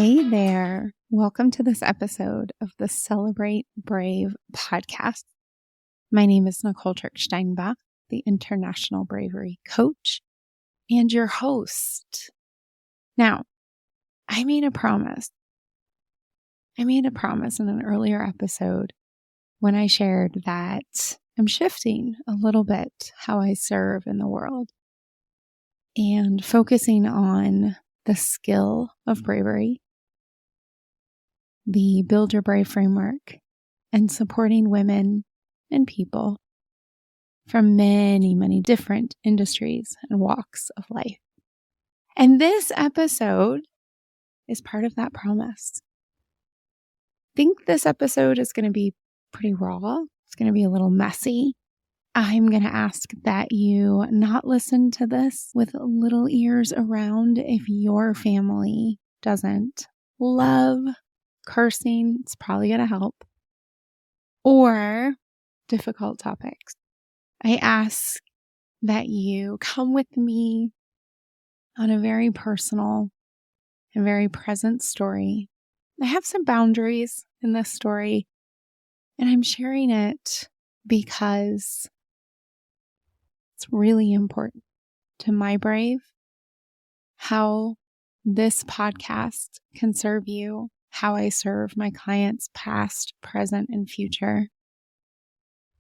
Hey there. Welcome to this episode of the Celebrate Brave podcast. My name is Nicole Steinbach, the International Bravery Coach and your host. Now, I made a promise. In an earlier episode when I shared that I'm shifting a little bit how I serve in the world and focusing on the skill of bravery, the Build Your Brave framework, and supporting women and people from many, many different industries and walks of life. And this episode is part of that promise. I think this episode is going to be pretty raw. It's going to be a little messy. I'm going to ask that you not listen to this with little ears around if your family doesn't love cursing. It's probably going to help. Or difficult topics. I ask that you come with me on a very personal and very present story. I have some boundaries in this story, and I'm sharing it because it's really important to my brave how this podcast can serve you, how I serve my clients past, present, and future.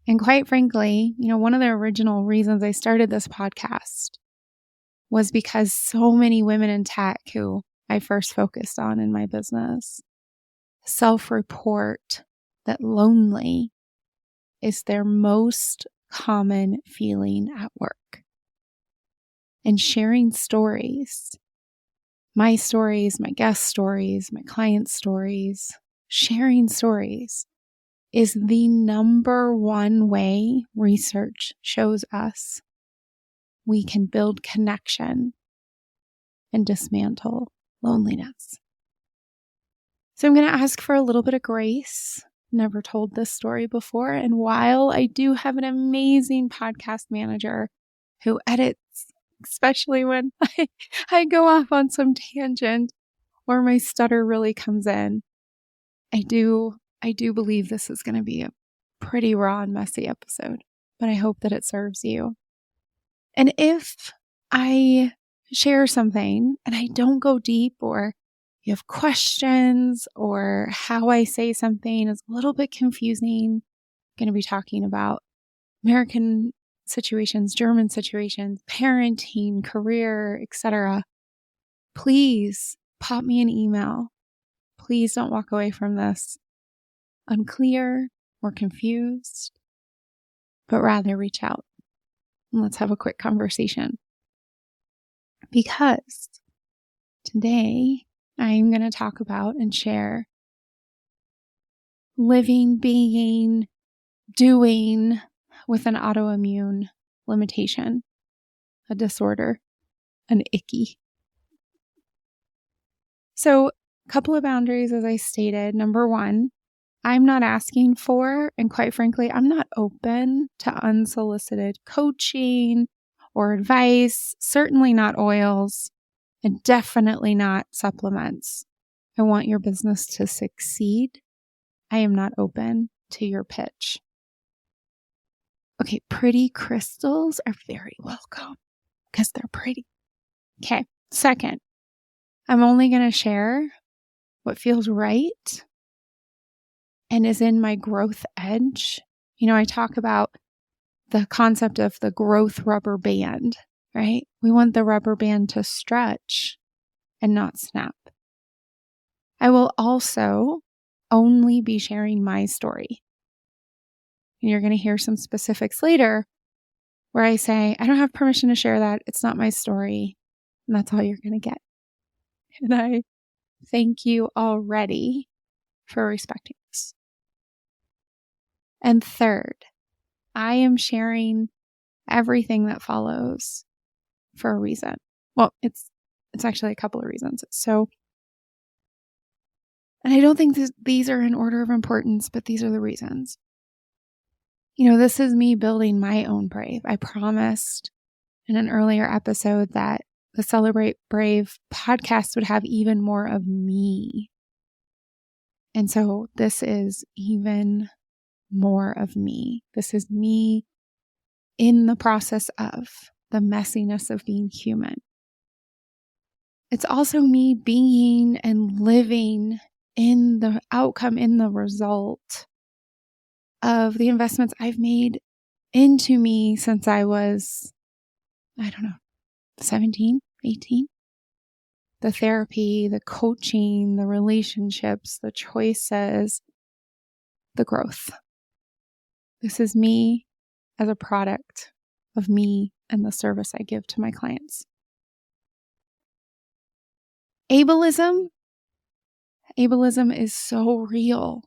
And quite frankly, one of the original reasons I started this podcast was because so many women in tech who I first focused on in my business self-report that lonely is their most common feeling at work. And sharing stories, my guest stories, my clients' stories, sharing stories is the number one way research shows us we can build connection and dismantle loneliness. So I'm going to ask for a little bit of grace. Never told this story before. And while I do have an amazing podcast manager who edits, especially when I go off on some tangent or my stutter really comes in, I do believe this is going to be a pretty raw and messy episode, but I hope that it serves you. And if I share something and I don't go deep, or you have questions, or how I say something is a little bit confusing, I'm going to be talking about American situations, German situations, parenting, career, etc. Please pop me an email. Please don't walk away from this unclear or confused, but rather reach out and let's have a quick conversation. Because today I'm going to talk about and share living, being, doing with an autoimmune limitation, a disorder, an icky. So a couple of boundaries, as I stated. Number one, I'm not asking for, and quite frankly, I'm not open to unsolicited coaching or advice, certainly not oils, and definitely not supplements. I want your business to succeed. I am not open to your pitch. Okay, pretty crystals are very welcome because they're pretty. Okay, second, I'm only going to share what feels right and is in my growth edge. I talk about the concept of the growth rubber band, right? We want the rubber band to stretch and not snap. I will also only be sharing my story. And you're going to hear some specifics later where I say, I don't have permission to share that. It's not my story. And that's all you're going to get. And I thank you already for respecting this. And third, I am sharing everything that follows for a reason. Well, it's actually a couple of reasons. So, and I don't think these are in order of importance, but these are the reasons. This is me building my own brave. I promised in an earlier episode that the Celebrate Brave podcast would have even more of me. And so this is even more of me. This is me in the process of the messiness of being human. It's also me being and living in the outcome, in the result of the investments I've made into me since I was, 17, 18. The therapy, the coaching, the relationships, the choices, the growth. This is me as a product of me and the service I give to my clients. Ableism is so real.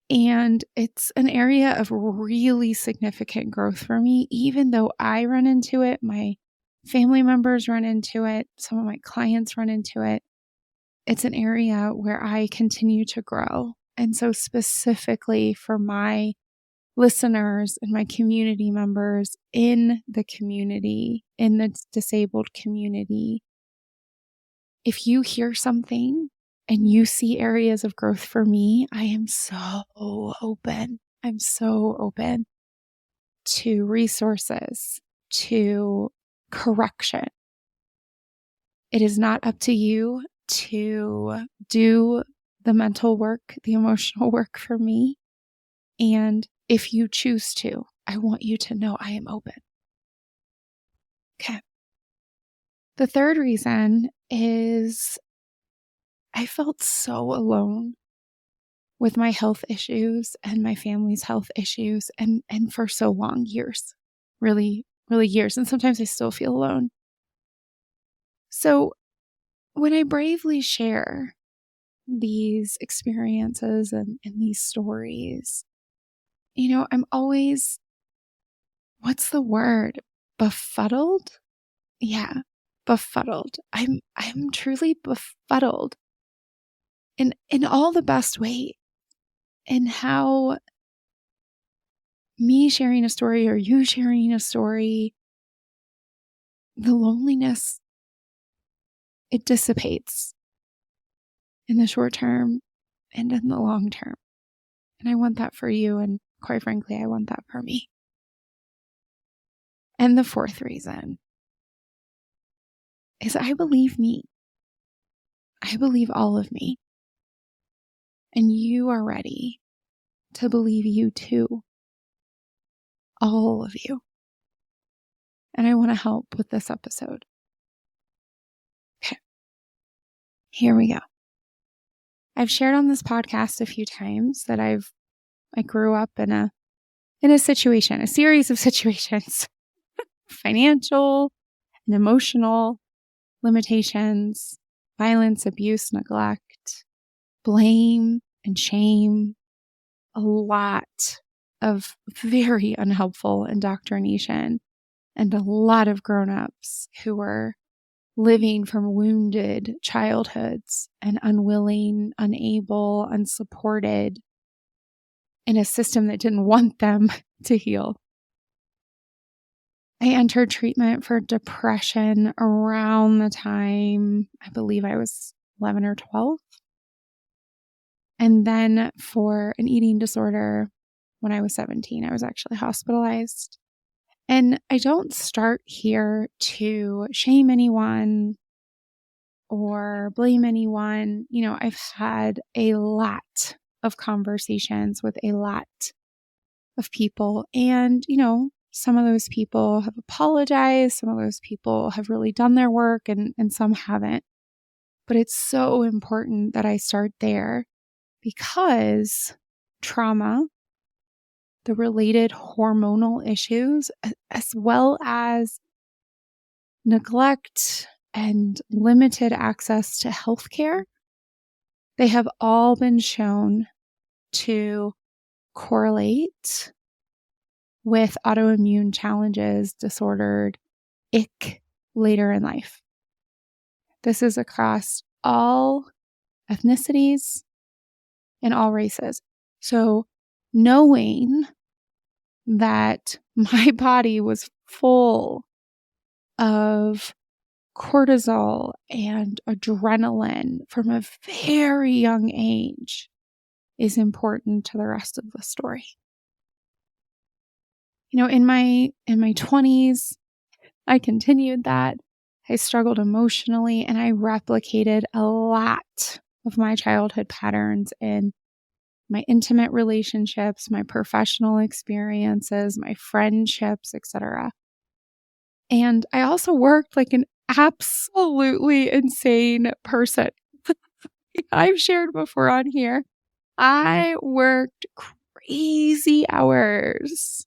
And it's an area of really significant growth for me, even though I run into it, my family members run into it, some of my clients run into it. It's an area where I continue to grow. And so specifically for my listeners and my community members in the community, in the disabled community, if you hear something and you see areas of growth for me, I am so open. I'm so open to resources, to correction. It is not up to you to do the mental work, the emotional work for me. And if you choose to, I want you to know I am open. Okay. The third reason is I felt so alone with my health issues and my family's health issues and for so long, years, really, really years. And sometimes I still feel alone. So when I bravely share these experiences and these stories, I'm always, what's the word? Befuddled? Yeah, befuddled. I'm truly befuddled in all the best way. And how me sharing a story or you sharing a story, the loneliness, it dissipates in the short term and in the long term. And I want that for you. And quite frankly, I want that for me. And the fourth reason is I believe me. I believe all of me. And you are ready to believe you too. All of you. And I want to help with this episode. Okay. Here we go. I've shared on this podcast a few times that I grew up in a situation, a series of situations, financial and emotional limitations, violence, abuse, neglect, blame and shame, a lot of very unhelpful indoctrination, and a lot of grown-ups who were living from wounded childhoods and unwilling, unable, unsupported in a system that didn't want them to heal. I entered treatment for depression around the time, I believe I was 11 or 12. And then for an eating disorder when I was 17, I was actually hospitalized. And I don't start here to shame anyone or blame anyone. I've had a lot of conversations with a lot of people. And, some of those people have apologized. Some of those people have really done their work and some haven't. But it's so important that I start there because trauma, the related hormonal issues, as well as neglect and limited access to healthcare, they have all been shown to correlate with autoimmune challenges, disordered ick later in life. This is across all ethnicities and all races. So knowing that my body was full of cortisol and adrenaline from a very young age is important to the rest of the story. In my 20s, I continued that. I struggled emotionally, and I replicated a lot of my childhood patterns in my intimate relationships, my professional experiences, my friendships, etc. And I also worked like an absolutely insane person. I've shared before on here. I worked crazy hours.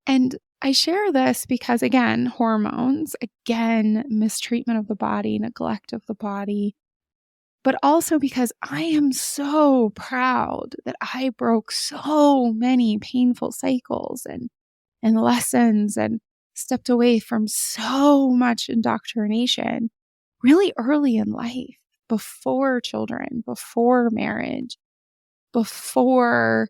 And I share this because, again, hormones, again, mistreatment of the body, neglect of the body, but also because I am so proud that I broke so many painful cycles and lessons and stepped away from so much indoctrination really early in life, before children, before marriage, before,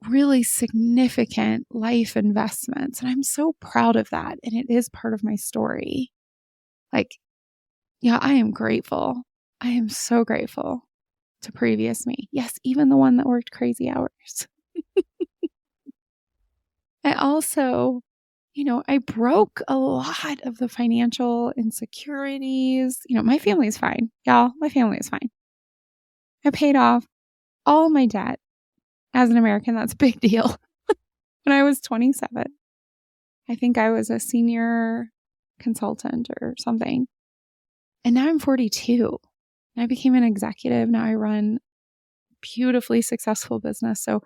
really significant life investments. And I'm so proud of that. And it is part of my story. Like, yeah, I am grateful. I am so grateful to previous me. Yes, even the one that worked crazy hours. I also, I broke a lot of the financial insecurities. My family is fine. Y'all, my family is fine. I paid off all my debt. As an American, that's a big deal. When I was 27, I think I was a senior consultant or something. And now I'm 42. And I became an executive. Now I run beautifully successful business. So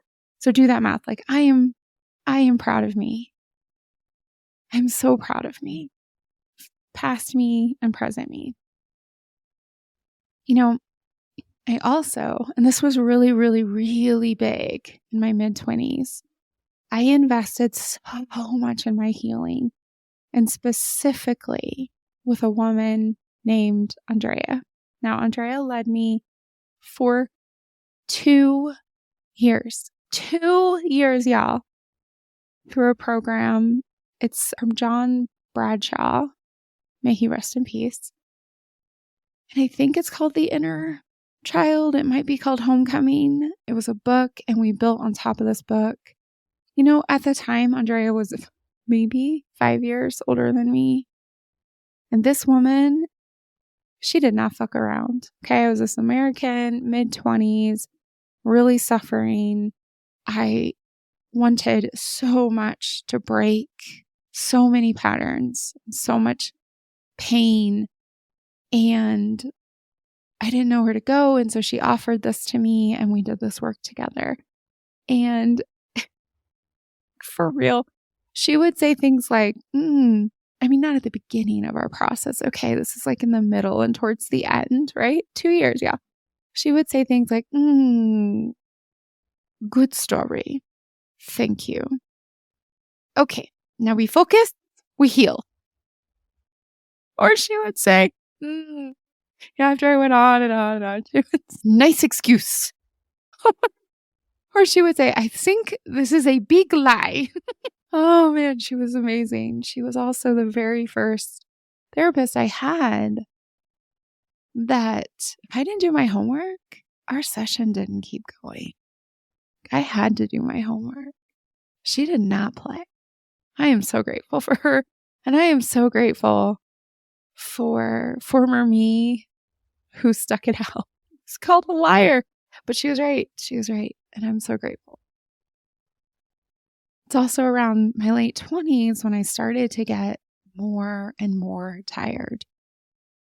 do that math. Like I am proud of me. I'm so proud of me. Past me and present me. I also, and this was really, really, really big in my mid-20s, I invested so much in my healing, and specifically with a woman named Andrea. Now, Andrea led me for 2 years. 2 years, y'all, through a program. It's from John Bradshaw. May he rest in peace. And I think it's called The Inner Child. It might be called Homecoming. It was a book, and we built on top of this book. At the time, Andrea was maybe 5 years older than me. And this woman, she did not fuck around. Okay, I was this American, mid-20s, really suffering. I wanted so much to break so many patterns, so much pain, and I didn't know where to go. And so she offered this to me, and we did this work together. And for real, she would say things like, not at the beginning of our process. Okay, this is like in the middle and towards the end, right? 2 years, yeah. She would say things like, good story. Thank you. Okay, now we focus, we heal. Or she would say, after I went on and on and on, she would, nice excuse. Or she would say, I think this is a big lie. Oh man, she was amazing. She was also the very first therapist I had that if I didn't do my homework, our session didn't keep going. I had to do my homework. She did not play. I am so grateful for her. And I am so grateful for former me who stuck it out. It's called a liar. But she was right. She was right. And I'm so grateful. It's also around my late 20s when I started to get more and more tired.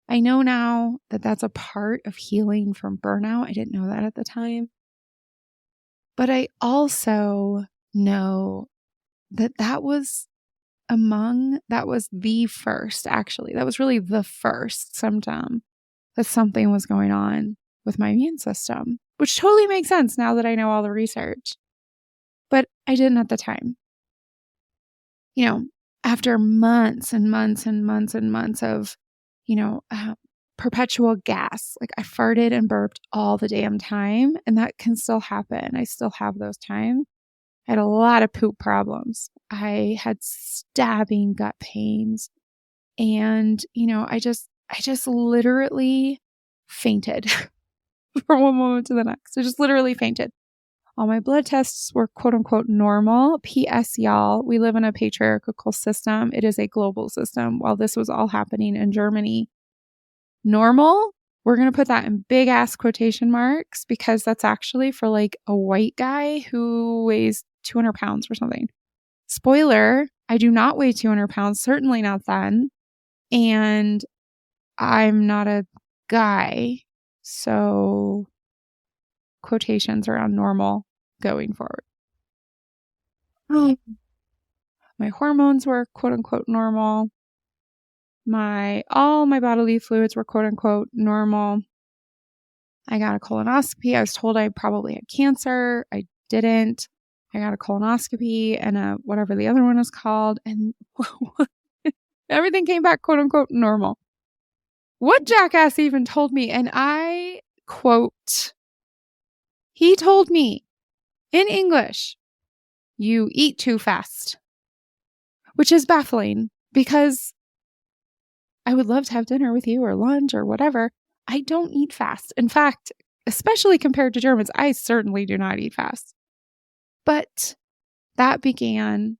I know now that that's a part of healing from burnout. I didn't know that at the time. But I also know that that was the first, actually. That was really the first symptom that something was going on with my immune system, which totally makes sense now that I know all the research. But I didn't at the time. After months and months and months and months of, perpetual gas, like I farted and burped all the damn time, and that can still happen. I still have those times. I had a lot of poop problems. I had stabbing gut pains. And, I just literally fainted from one moment to the next. I just literally fainted. All my blood tests were quote unquote normal. P.S. Y'all, we live in a patriarchal system. It is a global system. While this was all happening in Germany, normal, we're going to put that in big ass quotation marks because that's actually for like a white guy who weighs 200 pounds or something. Spoiler, I do not weigh 200 pounds, certainly not then. And I'm not a guy. So quotations around normal going forward. My hormones were quote unquote normal. All my bodily fluids were quote unquote normal. I got a colonoscopy. I was told I probably had cancer. I didn't. I got a colonoscopy and whatever the other one is called. And everything came back quote unquote normal. What jackass even told me? And I quote, he told me in English, "You eat too fast," which is baffling because I would love to have dinner with you or lunch or whatever. I don't eat fast. In fact, especially compared to Germans, I certainly do not eat fast. But that began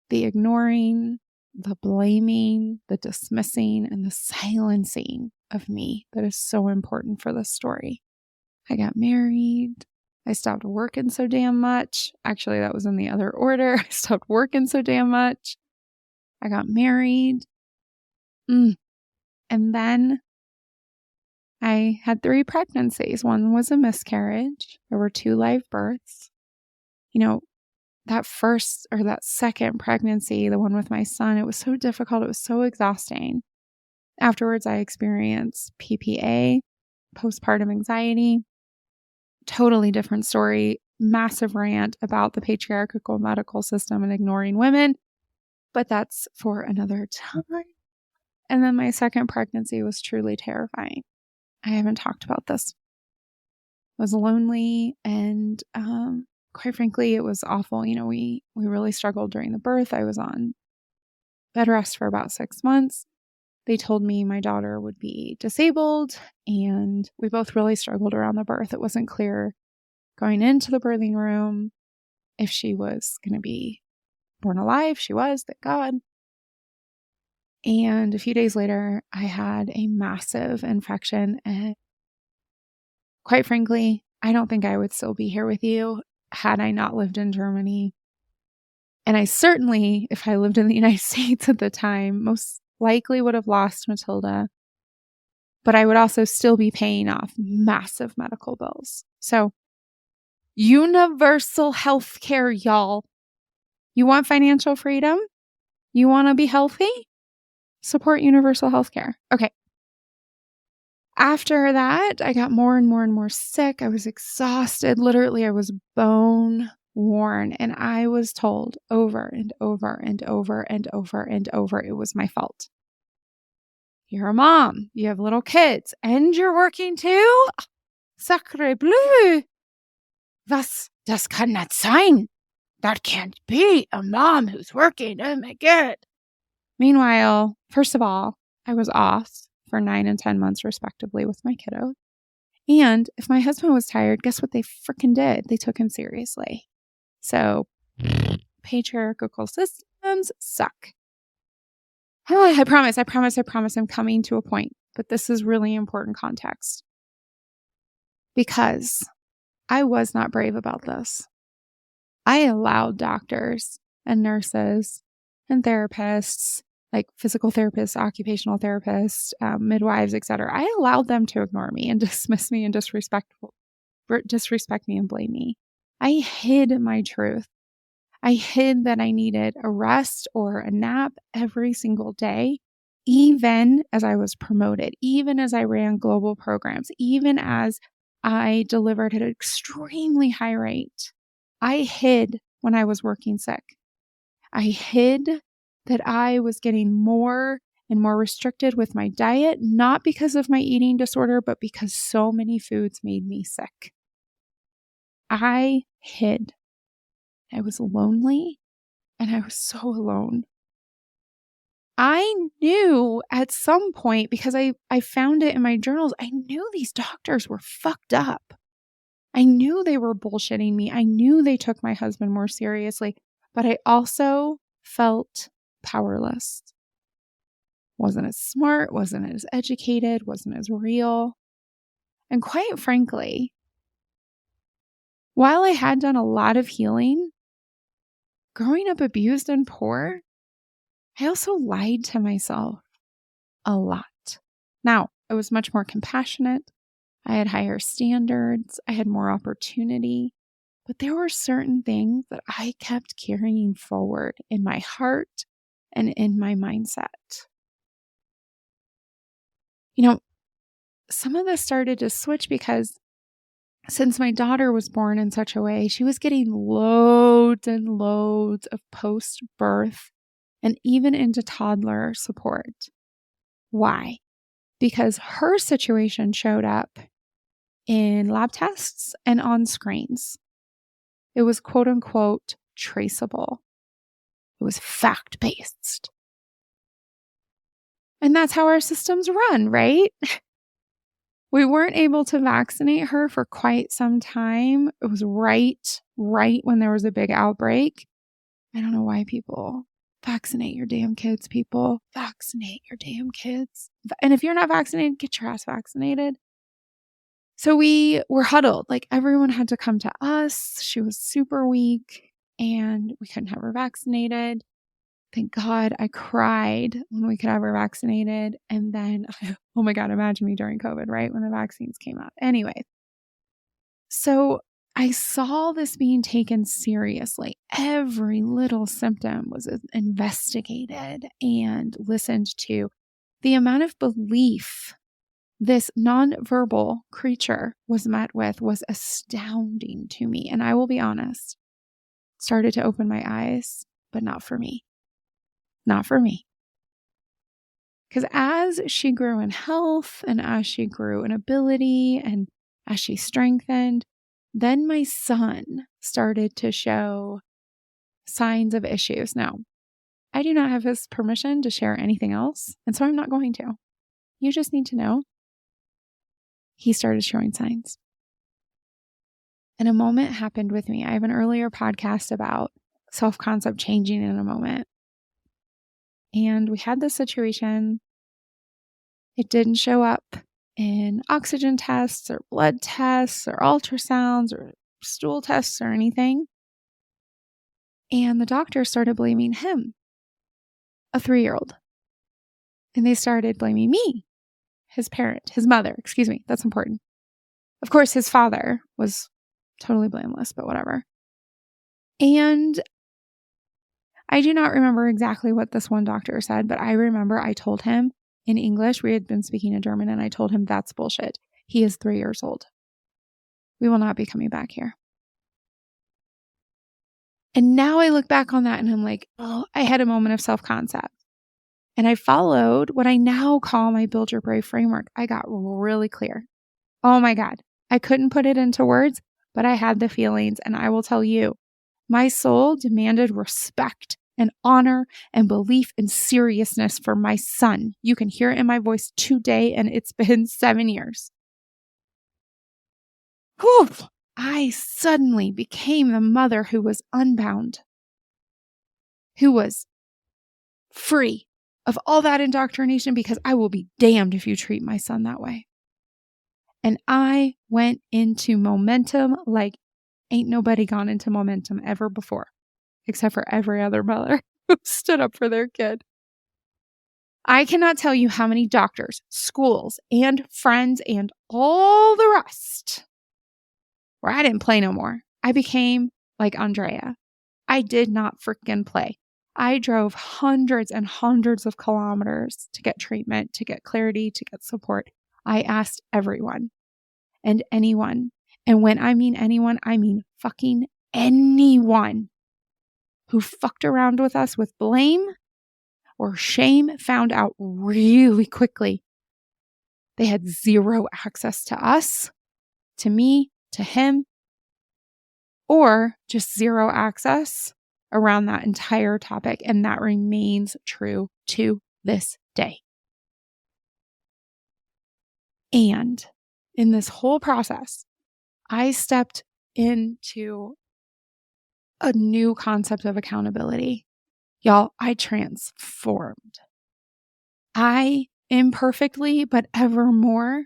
the ignoring, the blaming, the dismissing, and the silencing of me that is so important for this story. I got married. I stopped working so damn much. Actually, that was in the other order. I stopped working so damn much. I got married. And then I had 3 pregnancies. One was a miscarriage. There were 2 live births. That second pregnancy, the one with my son, it was so difficult. It was so exhausting. Afterwards, I experienced PPA, postpartum anxiety. Totally different story. Massive rant about the patriarchal medical system and ignoring women. But that's for another time. And then my second pregnancy was truly terrifying. I haven't talked about this. I was lonely and quite frankly, it was awful. We really struggled during the birth. I was on bed rest for about 6 months. They told me my daughter would be disabled, and we both really struggled around the birth. It wasn't clear going into the birthing room if she was going to be born alive. She was, thank God. And a few days later, I had a massive infection. And quite frankly, I don't think I would still be here with you had I not lived in Germany. And I certainly, if I lived in the United States at the time, most likely would have lost Matilda. But I would also still be paying off massive medical bills. So, universal health care, y'all. You want financial freedom? You want to be healthy? Support universal health care. Okay. After that, I got more and more and more sick. I was exhausted. Literally, I was bone worn. And I was told over and over and over and over and over it was my fault. You're a mom. You have little kids. And you're working too? Sacre bleu. Das kann nicht sein. That can't be a mom who's working. Oh my God. Meanwhile, first of all, I was off for 9 and 10 months respectively with my kiddo. And if my husband was tired, guess what they freaking did? They took him seriously. So patriarchal systems suck. Oh, I promise I'm coming to a point. But this is really important context. Because I was not brave about this. I allowed doctors and nurses and therapists, like physical therapists, occupational therapists, midwives, etc. I allowed them to ignore me and dismiss me and disrespect me and blame me. I hid my truth. I hid that I needed a rest or a nap every single day, even as I was promoted, even as I ran global programs, even as I delivered at an extremely high rate. I hid when I was working sick. I hid that I was getting more and more restricted with my diet, not because of my eating disorder, but because so many foods made me sick. I hid. I was lonely and I was so alone. I knew at some point, because I found it in my journals, I knew these doctors were fucked up. I knew they were bullshitting me. I knew they took my husband more seriously, but I also felt powerless. Wasn't as smart, wasn't as educated, wasn't as real. And quite frankly, while I had done a lot of healing, growing up abused and poor, I also lied to myself a lot. Now, I was much more compassionate. I had higher standards. I had more opportunity. But there were certain things that I kept carrying forward in my heart and in my mindset. Some of this started to switch because since my daughter was born in such a way, she was getting loads and loads of post-birth and even into toddler support. Why? Because her situation showed up in lab tests and on screens. It was quote unquote traceable. It was fact-based. And that's how our systems run, right? We weren't able to vaccinate her for quite some time. It was right when there was a big outbreak. I don't know why people vaccinate your damn kids, people. Vaccinate your damn kids. And if you're not vaccinated, get your ass vaccinated. So we were huddled. Like everyone had to come to us. She was super weak and we couldn't have her vaccinated. Thank God I cried when we could have her vaccinated. And then, oh my God, imagine me during COVID, right? When the vaccines came out. Anyway, so I saw this being taken seriously. Every little symptom was investigated and listened to. The amount of belief this nonverbal creature was met with was astounding to me. And I will be honest, started to open my eyes, but not for me. Not for me. Because as she grew in health and as she grew in ability and as she strengthened, then my son started to show signs of issues. Now, I do not have his permission to share anything else, and so I'm not going to. You just need to know he started showing signs. And a moment happened with me. I have an earlier podcast about self-concept changing in a moment. And we had this situation. It didn't show up in oxygen tests or blood tests or ultrasounds or stool tests or anything. And the doctor started blaming him, a 3-year-old. And they started blaming me, his parent, his mother, excuse me, that's important. Of course, his father was totally blameless, but whatever. And I do not remember exactly what this one doctor said, but I remember I told him in English, we had been speaking in German, and I told him that's bullshit. He is 3 years old. We will not be coming back here. And now I look back on that and I'm like, oh, I had a moment of self-concept. And I followed what I now call my Build Your Brave framework. I got really clear. Oh my God. I couldn't put it into words, but I had the feelings. And I will tell you, my soul demanded respect and honor and belief and seriousness for my son. You can hear it in my voice today, and it's been 7 years. Whew. I suddenly became the mother who was unbound, who was free of all that indoctrination, because I will be damned if you treat my son that way. And I went into momentum like ain't nobody gone into momentum ever before, except for every other mother who stood up for their kid. I cannot tell you how many doctors, schools, and friends, and all the rest where I didn't play no more. I became like Andrea. I did not freaking play. I drove hundreds and hundreds of kilometers to get treatment, to get clarity, to get support. I asked everyone and anyone. And when I mean anyone, I mean fucking anyone who fucked around with us with blame or shame found out really quickly they had zero access to us, to me, to him, or just zero access around that entire topic. And that remains true to this day. And in this whole process, I stepped into a new concept of accountability. Y'all, I transformed. I imperfectly, but ever more,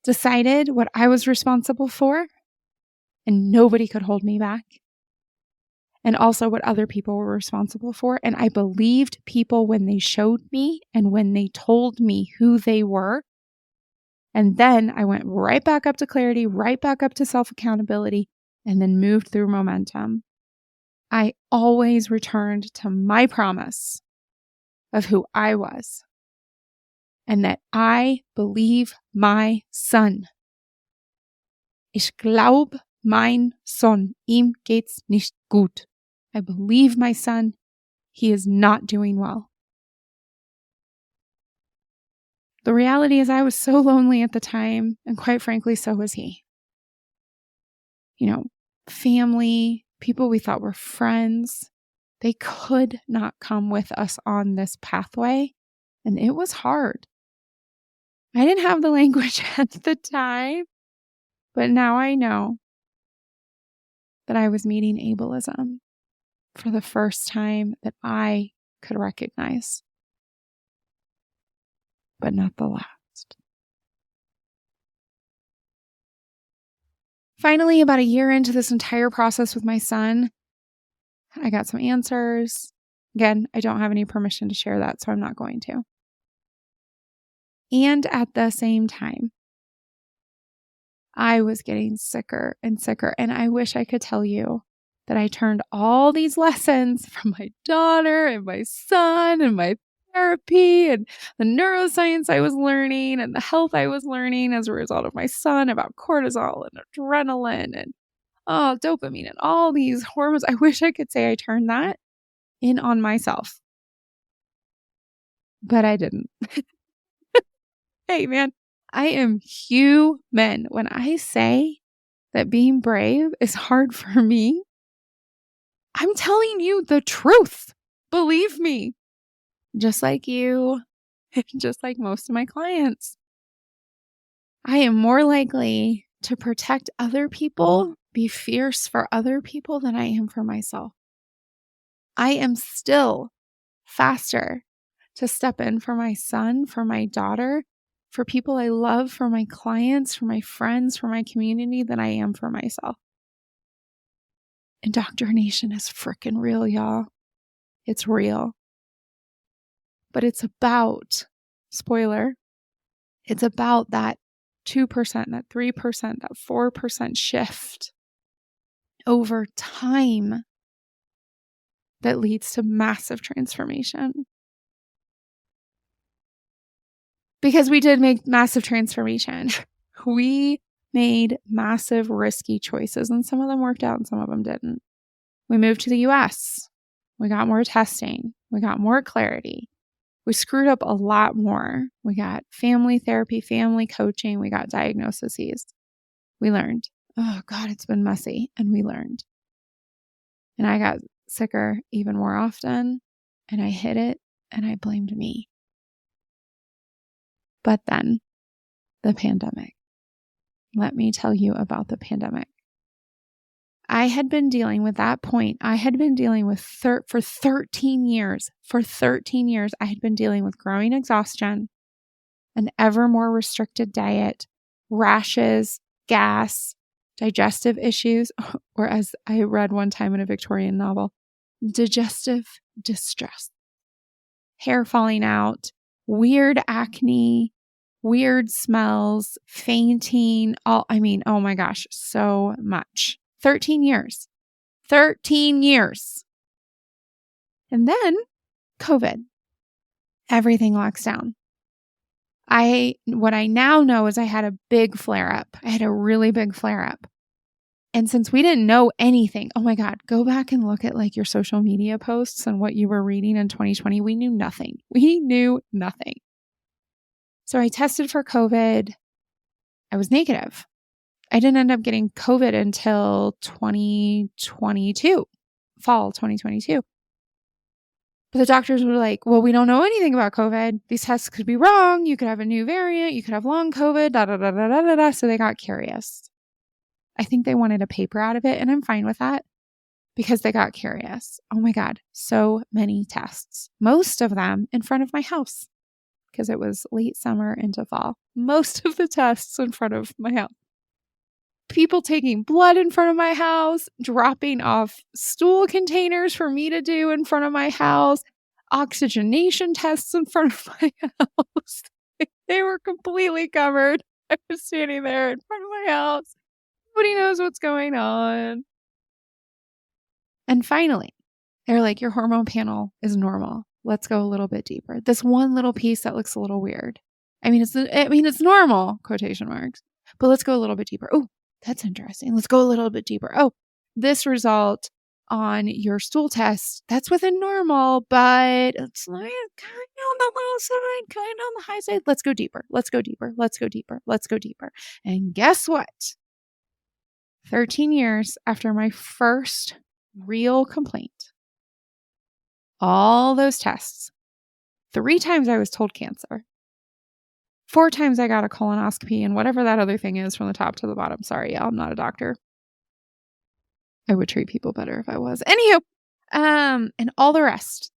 decided what I was responsible for, and nobody could hold me back. And also what other people were responsible for. And I believed people when they showed me and when they told me who they were. And then I went right back up to clarity, right back up to self-accountability, and then moved through momentum. I always returned to my promise of who I was and that I believe my son. Ich glaub mein Sohn, ihm geht's nicht gut. I believe my son, he is not doing well. The reality is I was so lonely at the time, and quite frankly, so was he. Family, people we thought were friends, they could not come with us on this pathway, and it was hard. I didn't have the language at the time, but now I know that I was meeting ableism for the first time that I could recognize, but not the last. Finally, about a year into this entire process with my son, I got some answers. Again, I don't have any permission to share that, so I'm not going to. And at the same time, I was getting sicker and sicker. And I wish I could tell you that I turned all these lessons from my daughter and my son and my therapy and the neuroscience I was learning and the health I was learning as a result of my son about cortisol and adrenaline and dopamine and all these hormones. I wish I could say I turned that in on myself, but I didn't. Hey, man, I am human. When I say that being brave is hard for me, I'm telling you the truth. Believe me. Just like you, just like most of my clients. I am more likely to protect other people, be fierce for other people than I am for myself. I am still faster to step in for my son, for my daughter, for people I love, for my clients, for my friends, for my community than I am for myself. Indoctrination is freaking real, y'all. It's real. But it's about, spoiler, it's about that 2%, that 3%, that 4% shift over time that leads to massive transformation. Because we did make massive transformation. We made massive risky choices, and some of them worked out and some of them didn't. We moved to the US. We got more testing. We got more clarity. We screwed up a lot more. We got family therapy, family coaching. We got diagnoses. We learned. Oh God, it's been messy. And we learned. And I got sicker even more often. And I hid it and I blamed me. But then the pandemic. Let me tell you about the pandemic. I had been dealing with that point. I had been dealing with for 13 years. For 13 years, I had been dealing with growing exhaustion, an ever more restricted diet, rashes, gas, digestive issues, or as I read one time in a Victorian novel, digestive distress, hair falling out, weird acne, weird smells, fainting, oh my gosh, so much. 13 years. 13 years. And then COVID. Everything locks down. What I now know is I had a big flare up. I had a really big flare up. And since we didn't know anything, oh my God, go back and look at like your social media posts and what you were reading in 2020. We knew nothing. We knew nothing. So I tested for COVID. I was negative. I didn't end up getting COVID until 2022, fall 2022. But the doctors were like, well, we don't know anything about COVID. These tests could be wrong. You could have a new variant. You could have long COVID, da, da, da, da, da, da, da. So they got curious. I think they wanted a paper out of it, and I'm fine with that because they got curious. Oh my God, so many tests. Most of them in front of my house because it was late summer into fall. Most of the tests in front of my house. People taking blood in front of my house, dropping off stool containers for me to do in front of my house, oxygenation tests in front of my house. They were completely covered. I was standing there in front of my house. Nobody knows what's going on. And finally, they're like, your hormone panel is normal. Let's go a little bit deeper. This one little piece that looks a little weird. It's normal, quotation marks, but let's go a little bit deeper. Oh, that's interesting. Let's go a little bit deeper. Oh, this result on your stool test, that's within normal, but it's like kind of on the low side, kind of on the high side. Let's go deeper. Let's go deeper. Let's go deeper. Let's go deeper. And guess what? 13 years after my first real complaint, all those tests, 3 times I was told cancer. 4 times I got a colonoscopy and whatever that other thing is from the top to the bottom. Sorry, y'all, I'm not a doctor. I would treat people better if I was. Anywho, and all the rest,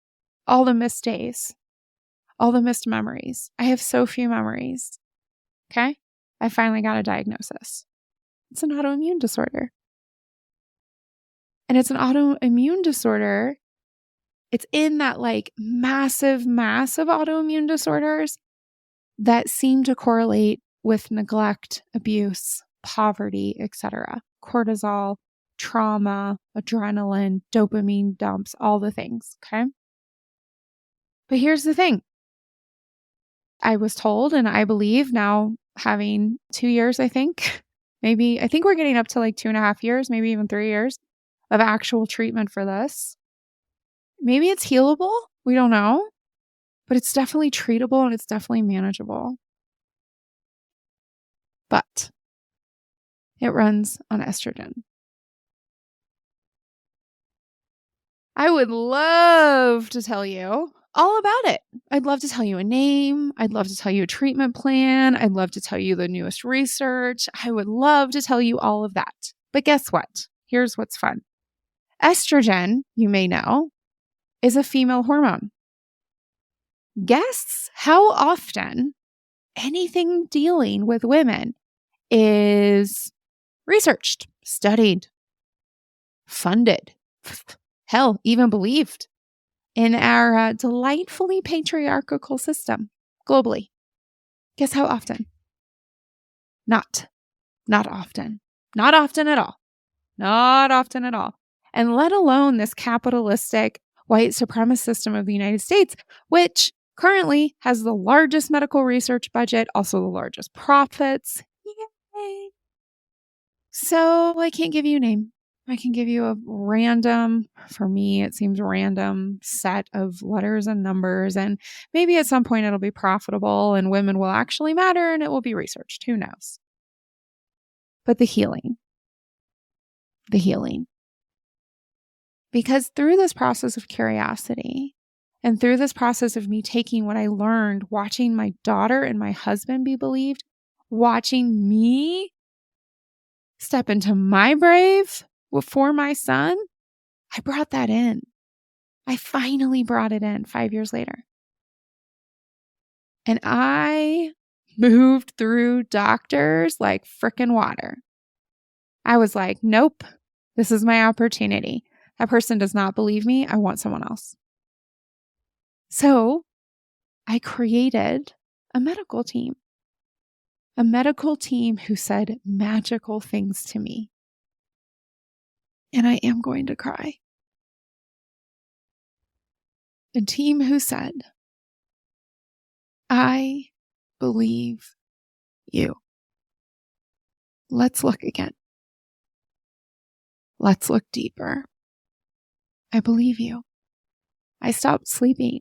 all the missed days, all the missed memories. I have so few memories. Okay? I finally got a diagnosis. It's an autoimmune disorder. And it's an autoimmune disorder. It's in that like massive autoimmune disorders that seem to correlate with neglect, abuse, poverty, etc. Cortisol, trauma, adrenaline, dopamine dumps, all the things, okay? But here's the thing. I was told, and I believe now having 2 years, I think we're getting up to like 2.5 years, maybe even 3 years of actual treatment for this. Maybe it's healable. We don't know. But it's definitely treatable and it's definitely manageable. But it runs on estrogen. I would love to tell you all about it. I'd love to tell you a name. I'd love to tell you a treatment plan. I'd love to tell you the newest research. I would love to tell you all of that. But guess what? Here's what's fun. Estrogen, you may know, is a female hormone. Guess how often anything dealing with women is researched, studied, funded, hell, even believed in our delightfully patriarchal system globally. Guess how often? Not often. Not often at all. Not often at all. And let alone this capitalistic white supremacist system of the United States, which currently has the largest medical research budget, also the largest profits. Yay. So I can't give you a name. I can give you a random, for me, it seems random set of letters and numbers. And maybe at some point it'll be profitable and women will actually matter and it will be researched. Who knows? But the healing. Because through this process of curiosity and through this process of me taking what I learned, watching my daughter and my husband be believed, watching me step into my brave for my son, I brought that in. I finally brought it in 5 years later. And I moved through doctors like frickin' water. I was like, nope, this is my opportunity. That person does not believe me. I want someone else. So I created a medical team who said magical things to me. And I am going to cry. A team who said, I believe you. Let's look again. Let's look deeper. I believe you. I stopped sleeping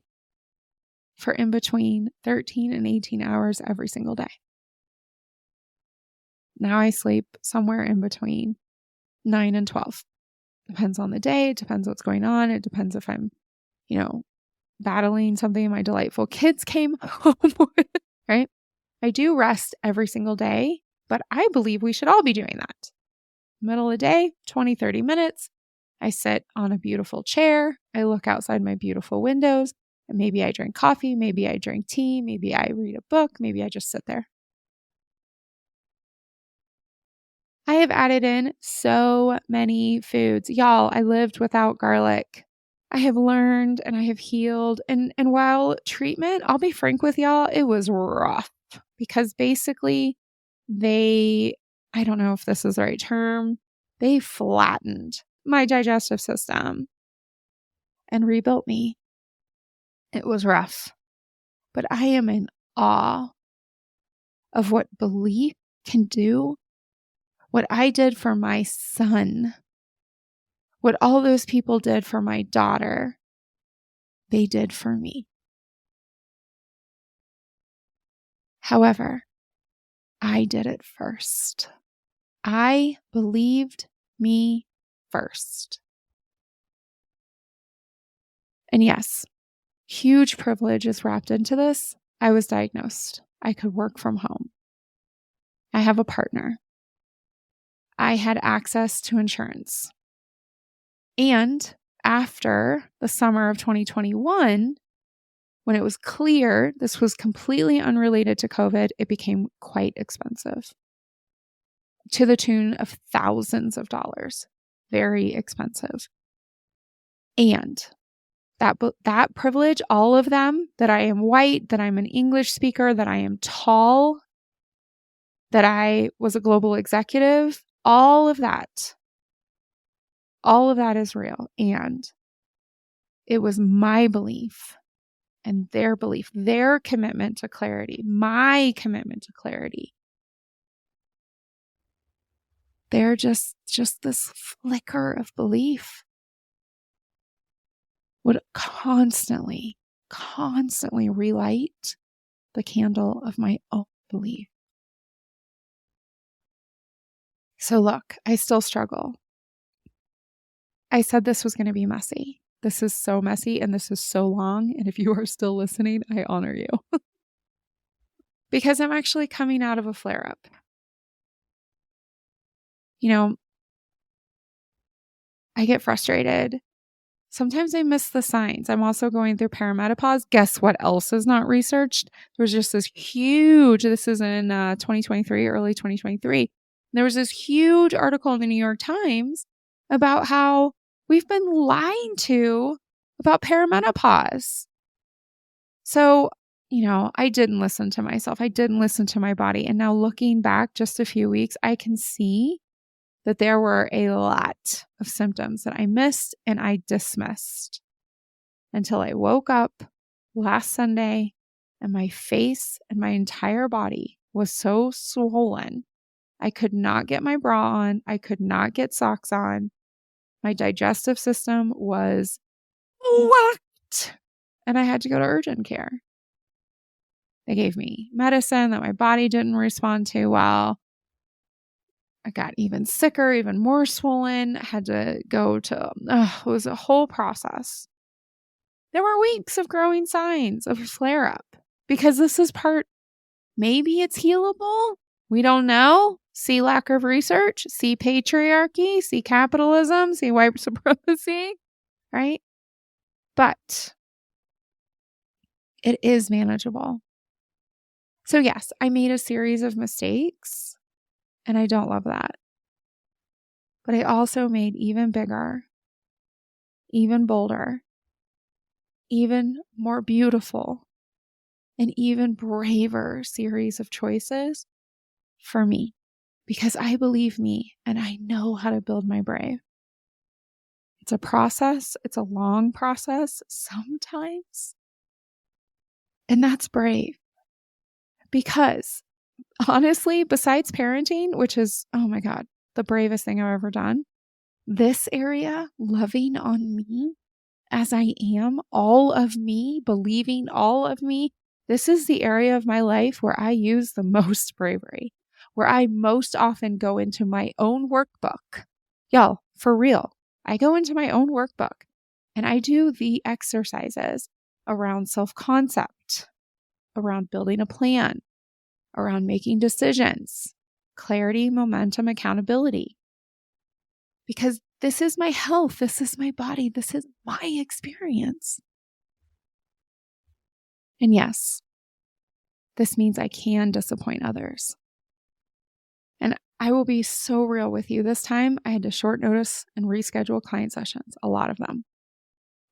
for in between 13 and 18 hours every single day. Now I sleep somewhere in between 9 and 12. Depends on the day. It depends what's going on. It depends if I'm, battling something my delightful kids came home with, right? I do rest every single day, but I believe we should all be doing that. Middle of the day, 20, 30 minutes. I sit on a beautiful chair. I look outside my beautiful windows. And maybe I drink coffee. Maybe I drink tea. Maybe I read a book. Maybe I just sit there. I have added in so many foods. Y'all, I lived without garlic. I have learned and I have healed. And while treatment, I'll be frank with y'all, it was rough because basically I don't know if this is the right term, they flattened my digestive system and rebuilt me. It was rough, but I am in awe of what belief can do, what I did for my son, what all those people did for my daughter, they did for me. However, I did it first. I believed me first. And yes, huge privilege is wrapped into this. I was diagnosed. I could work from home. I have a partner. I had access to insurance. And after the summer of 2021, when it was clear this was completely unrelated to COVID, it became quite expensive to the tune of thousands of dollars. Very expensive. And that privilege, all of them, that I am white, that I'm an English speaker, that I am tall, that I was a global executive, all of that is real. And it was my belief and their belief, their commitment to clarity, my commitment to clarity. They're just this flicker of belief would constantly relight the candle of my own belief. So look, I still struggle. I said this was going to be messy. This is so messy and this is so long. And if you are still listening, I honor you. Because I'm actually coming out of a flare-up. I get frustrated. Sometimes I miss the signs. I'm also going through perimenopause. Guess what else is not researched? There was just this huge, this is in 2023, early 2023. There was this huge article in the New York Times about how we've been lying to about perimenopause. So, I didn't listen to myself. I didn't listen to my body. And now looking back just a few weeks, I can see that there were a lot of symptoms that I missed and I dismissed until I woke up last Sunday and my face and my entire body was so swollen. I could not get my bra on. I could not get socks on. My digestive system was whacked and I had to go to urgent care. They gave me medicine that my body didn't respond to well. I got even sicker, even more swollen. I had to go to, it was a whole process. There were weeks of growing signs of a flare-up because this is maybe it's healable. We don't know. See lack of research, see patriarchy, see capitalism, see white supremacy, right? But it is manageable. So yes, I made a series of mistakes. And I don't love that. But I also made even bigger, even bolder, even more beautiful, and even braver series of choices for me. Because I believe me and I know how to build my brave. It's a process. It's a long process sometimes. And that's brave. Because honestly, besides parenting, which is, oh my God, the bravest thing I've ever done, this area, loving on me as I am, all of me, believing all of me, this is the area of my life where I use the most bravery, where I most often go into my own workbook. Y'all, for real, I go into my own workbook and I do the exercises around self-concept, around building a plan, around making decisions, clarity, momentum, accountability. Because this is my health, this is my body, this is my experience. And yes, this means I can disappoint others. And I will be so real with you. This time I had to short notice and reschedule client sessions, a lot of them.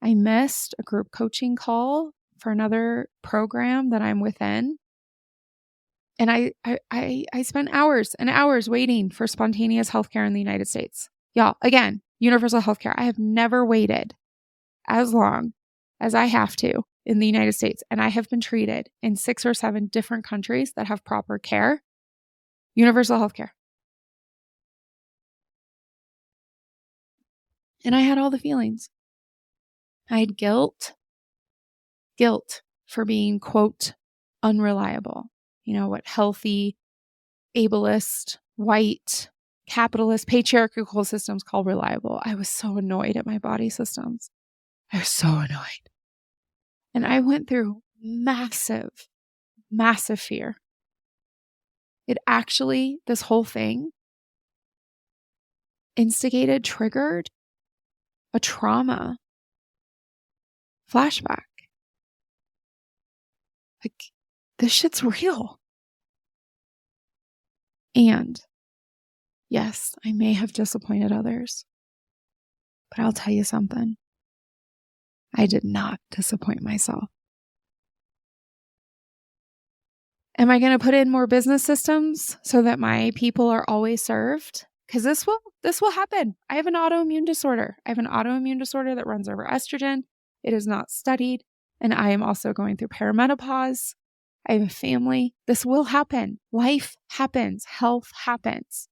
I missed a group coaching call for another program that I'm within. And I spent hours and hours waiting for spontaneous healthcare in the United States. Y'all, again, universal healthcare. I have never waited as long as I have to in the United States. And I have been treated in 6 or 7 different countries that have proper care. Universal healthcare. And I had all the feelings. I had guilt for being, quote, unreliable. You know, what healthy, ableist, white, capitalist, patriarchal systems call reliable. I was so annoyed at my body systems. I was so annoyed. And I went through massive, massive fear. It actually, this whole thing triggered a trauma flashback. Like, this shit's real. And yes, I may have disappointed others, but I'll tell you something. I did not disappoint myself. Am I going to put in more business systems so that my people are always served? Because this will happen. I have an autoimmune disorder. I have an autoimmune disorder that runs over estrogen. It is not studied. And I am also going through perimenopause. I have a family. This will happen. Life happens. Health happens.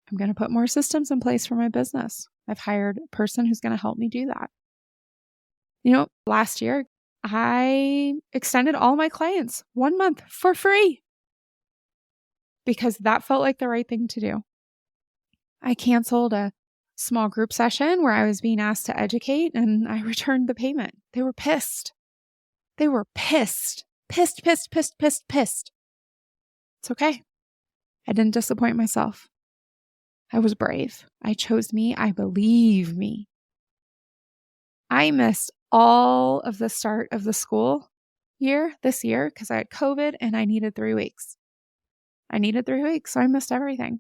I'm going to put more systems in place for my business. I've hired a person who's going to help me do that. You know, last year, I extended all my clients 1 month for free because that felt like the right thing to do. I canceled a small group session where I was being asked to educate and I returned the payment. They were pissed. They were pissed. Pissed. It's okay. I didn't disappoint myself. I was brave. I chose me. I believe me. I missed all of the start of the school year this year because I had COVID and I needed 3 weeks. So I missed everything.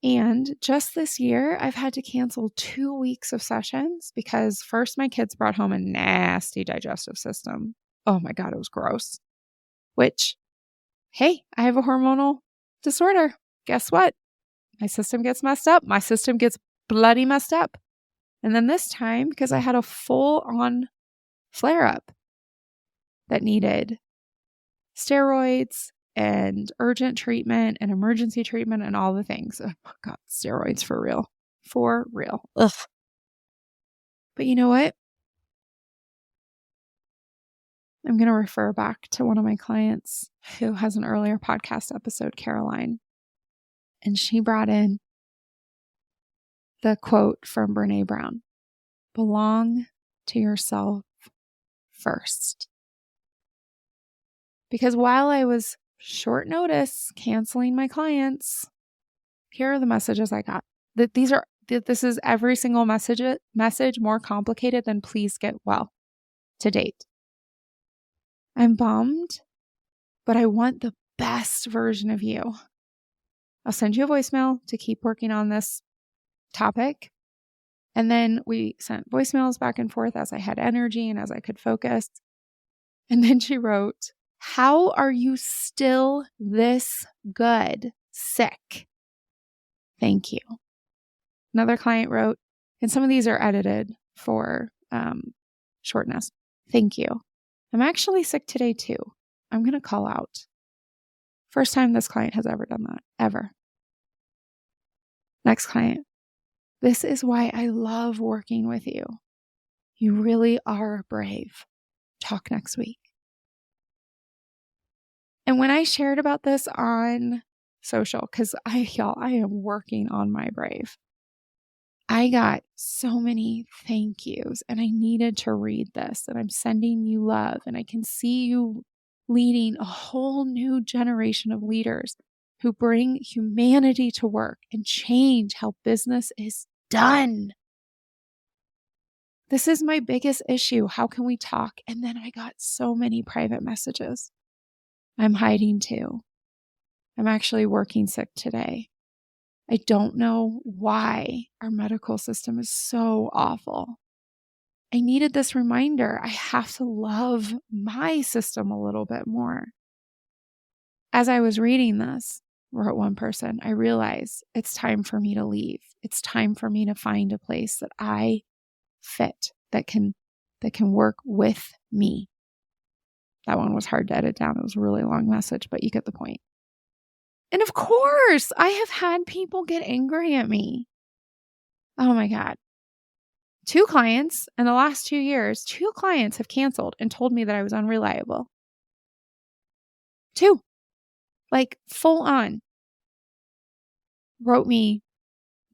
And just this year, I've had to cancel 2 weeks of sessions because first my kids brought home a nasty digestive system. Oh my God, it was gross. Which, hey, I have a hormonal disorder. Guess what? My system gets messed up. My system gets bloody messed up. And then this time, because I had a full-on flare-up that needed steroids and urgent treatment and emergency treatment and all the things. Oh my God, steroids for real. For real. Ugh. But you know what? I'm going to refer back to one of my clients who has an earlier podcast episode, Caroline. And she brought in the quote from Brene Brown, belong to yourself first. Because while I was short notice canceling my clients, here are the messages I got. This is every single message more complicated than please get well to date. I'm bummed, but I want the best version of you. I'll send you a voicemail to keep working on this topic. And then we sent voicemails back and forth as I had energy and as I could focus. And then she wrote, "How are you still this good? Sick. Thank you." Another client wrote, and some of these are edited for shortness. "Thank you. I'm actually sick today too. I'm going to call out." First time this client has ever done that, ever. Next client. "This is why I love working with you. You really are brave. Talk next week." And when I shared about this on social, because I am working on my brave. I got so many thank yous, and I needed to read this, and I'm sending you love, and I can see you leading a whole new generation of leaders who bring humanity to work and change how business is done. This is my biggest issue. How can we talk? And then I got so many private messages. I'm hiding too. I'm actually working sick today. I don't know why our medical system is so awful. I needed this reminder. I have to love my system a little bit more. As I was reading this, wrote one person, I realized it's time for me to leave. It's time for me to find a place that I fit, that can work with me. That one was hard to edit down. It was a really long message, but you get the point. And of course, I have had people get angry at me. Oh my God. 2 clients in the last 2 years, 2 clients have canceled and told me that I was unreliable. 2. Like full on. Wrote me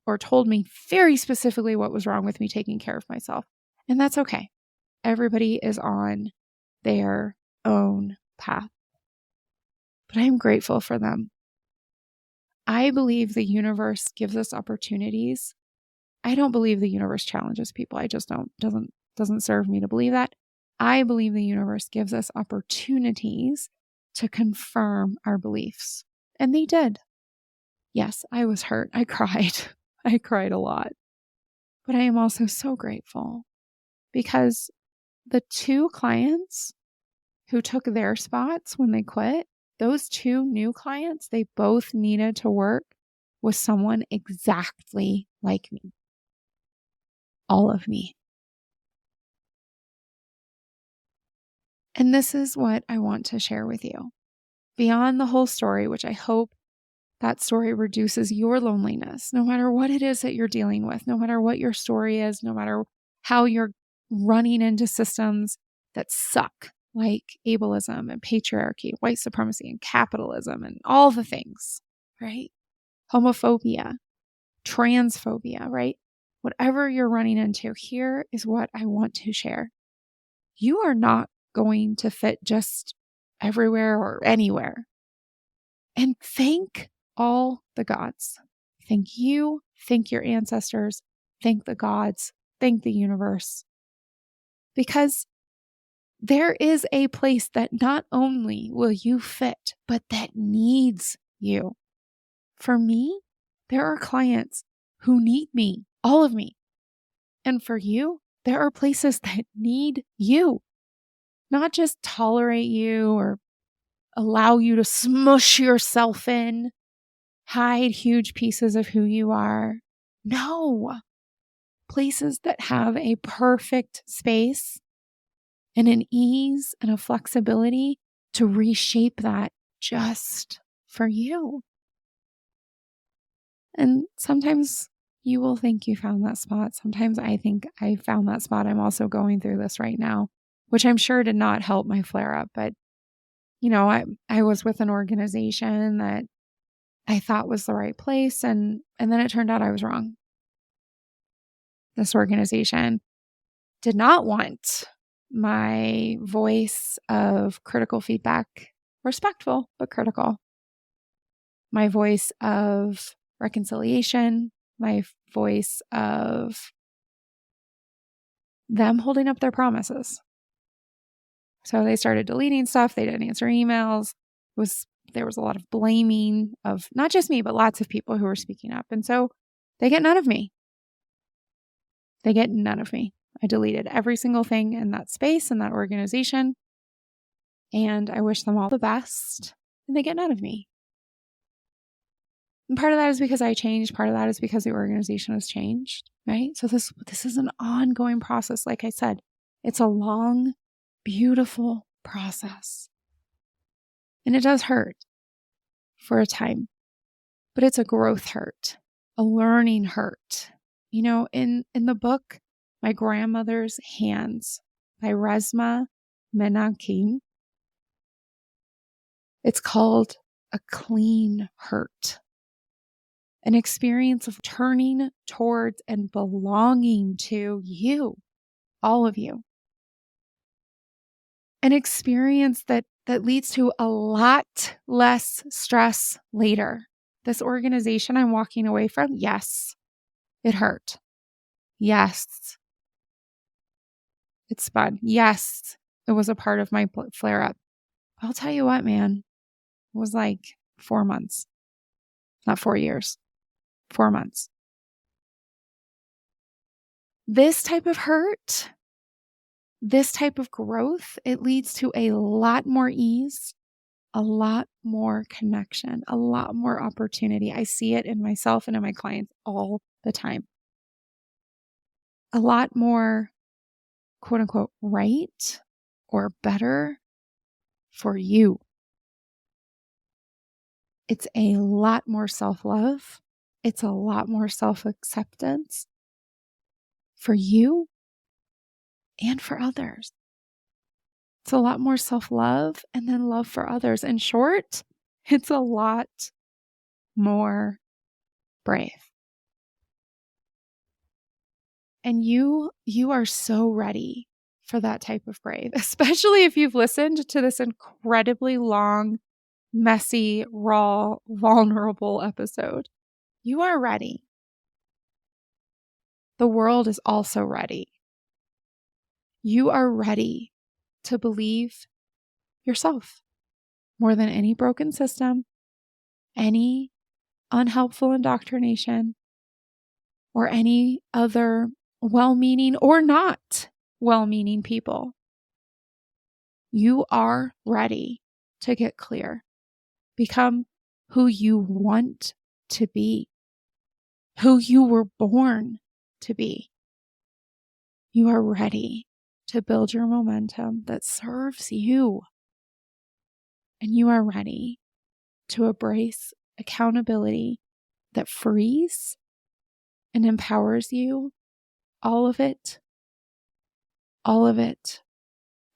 or told me very specifically what was wrong with me taking care of myself. And that's okay. Everybody is on their own path. But I am grateful for them. I believe the universe gives us opportunities. I don't believe the universe challenges people. I just don't. Doesn't serve me to believe that. I believe the universe gives us opportunities to confirm our beliefs. And they did. Yes, I was hurt. I cried. I cried a lot. But I am also so grateful because the 2 clients who took their spots when they quit, those 2 new clients, they both needed to work with someone exactly like me. All of me. And this is what I want to share with you. Beyond the whole story, which I hope that story reduces your loneliness, no matter what it is that you're dealing with, no matter what your story is, no matter how you're running into systems that suck, like ableism and patriarchy, white supremacy and capitalism and all the things, right? Homophobia, transphobia, right? Whatever you're running into, here is what I want to share. You are not going to fit just everywhere or anywhere. And thank all the gods. Thank you, thank your ancestors, thank the gods, thank the universe. Because there is a place that not only will you fit, but that needs you. For me, there are clients who need me, all of me. And for you, there are places that need you. Not just tolerate you or allow you to smush yourself in, hide huge pieces of who you are. No. Places that have a perfect space and an ease and a flexibility to reshape that just for you. And sometimes you will think you found that spot. Sometimes I think I found that spot. I'm also going through this right now, which I'm sure did not help my flare up. But, you know, I was with an organization that I thought was the right place. And then it turned out I was wrong. This organization did not want my voice of critical feedback, respectful, but critical. My voice of reconciliation, my voice of them holding up their promises. So they started deleting stuff. They didn't answer emails. There was a lot of blaming of not just me, but lots of people who were speaking up. And so they get none of me. They get none of me. I deleted every single thing in that space, in that organization. And I wish them all the best. And they get none of me. And part of that is because I changed. Part of that is because the organization has changed, right? So this is an ongoing process. Like I said, it's a long, beautiful process. And it does hurt for a time, but it's a growth hurt, a learning hurt. You know, in the book, My Grandmother's Hands by Resmaa Menakem, it's called A Clean Hurt. an experience of turning towards and belonging to you, all of you. An experience that leads to a lot less stress later. This organization I'm walking away from, yes, it hurt. Yes, it spun. Yes, it was a part of my flare up. I'll tell you what, man, it was like 4 months, not 4 years, 4 months. This type of hurt, this type of growth, it leads to a lot more ease, a lot more connection, a lot more opportunity. I see it in myself and in my clients all the time. A lot more, quote unquote, right or better for you. It's a lot more self-love. It's a lot more self-acceptance for you and for others. It's a lot more self-love and then love for others. In short, it's a lot more brave. And you are so ready for that type of brave, especially if you've listened to this incredibly long, messy, raw, vulnerable episode. You are ready. The world is also ready. You are ready to believe yourself more than any broken system, any unhelpful indoctrination, or any other well-meaning or not well-meaning people. You are ready to get clear. Become who you want to be, who you were born to be. You are ready to build your momentum that serves you. And you are ready to embrace accountability that frees and empowers you. All of it, all of it,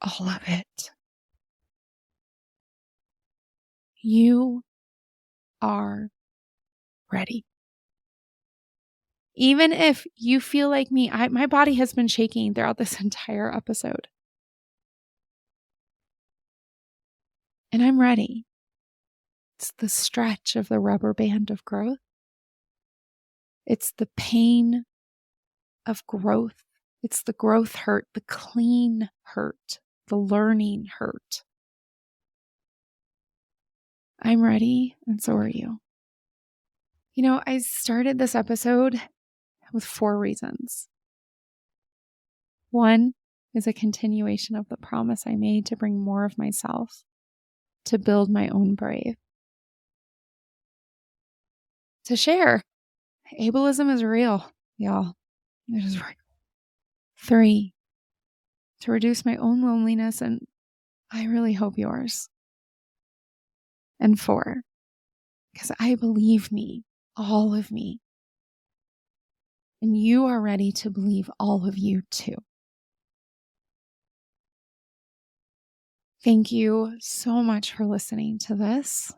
all of it. You are ready. Even if you feel like me, my body has been shaking throughout this entire episode. And I'm ready. It's the stretch of the rubber band of growth. It's the pain of growth. It's the growth hurt, the clean hurt, the learning hurt. I'm ready, and so are you. You know, I started this episode with 4 reasons. 1 is a continuation of the promise I made to bring more of myself, to build my own brave. To share, ableism is real, y'all. It is real. 3, to reduce my own loneliness, and I really hope yours. And 4, because I believe me, all of me. And you are ready to believe all of you too. Thank you so much for listening to this.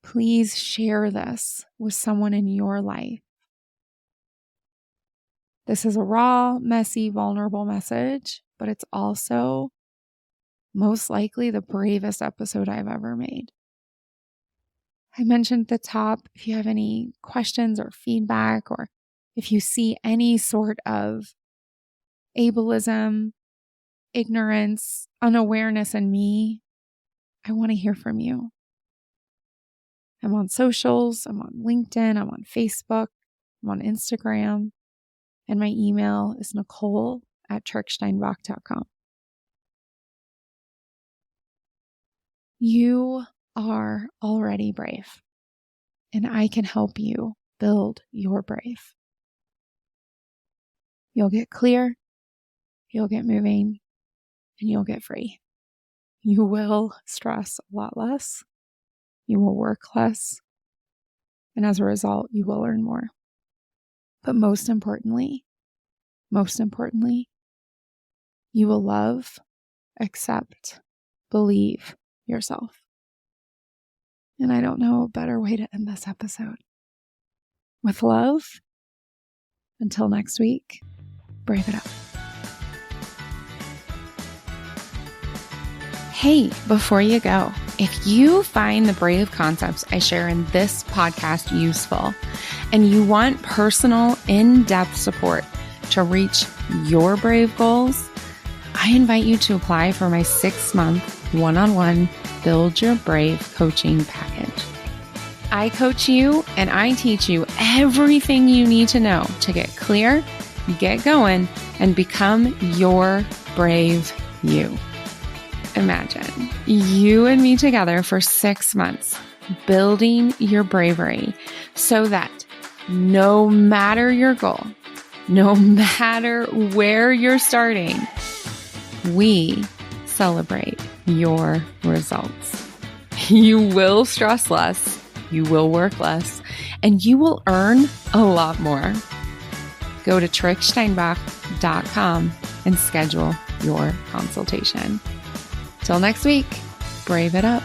Please share this with someone in your life. This is a raw, messy, vulnerable message, but it's also most likely the bravest episode I've ever made. I mentioned at the top, if you have any questions or feedback, or if you see any sort of ableism, ignorance, unawareness in me, I want to hear from you. I'm on socials, I'm on LinkedIn, I'm on Facebook, I'm on Instagram, and my email is Nicole@Steinbach.com. You are already brave, and I can help you build your brave. You'll get clear, you'll get moving, and you'll get free. You will stress a lot less, you will work less, and as a result, you will earn more. But most importantly, you will love, accept, believe yourself. And I don't know a better way to end this episode. with love. Until next week, brave it up. Hey, before you go, if you find the brave concepts I share in this podcast useful and you want personal, in-depth support to reach your brave goals, I invite you to apply for my 6-month one-on-one Build Your Brave coaching package. I coach you and I teach you everything you need to know to get clear, get going, and become your brave you. Imagine you and me together for 6 months, building your bravery so that no matter your goal, no matter where you're starting, we celebrate your results. You will stress less, you will work less, and you will earn a lot more. Go to tricksteinbach.com and schedule your consultation. Till next week, brave it up.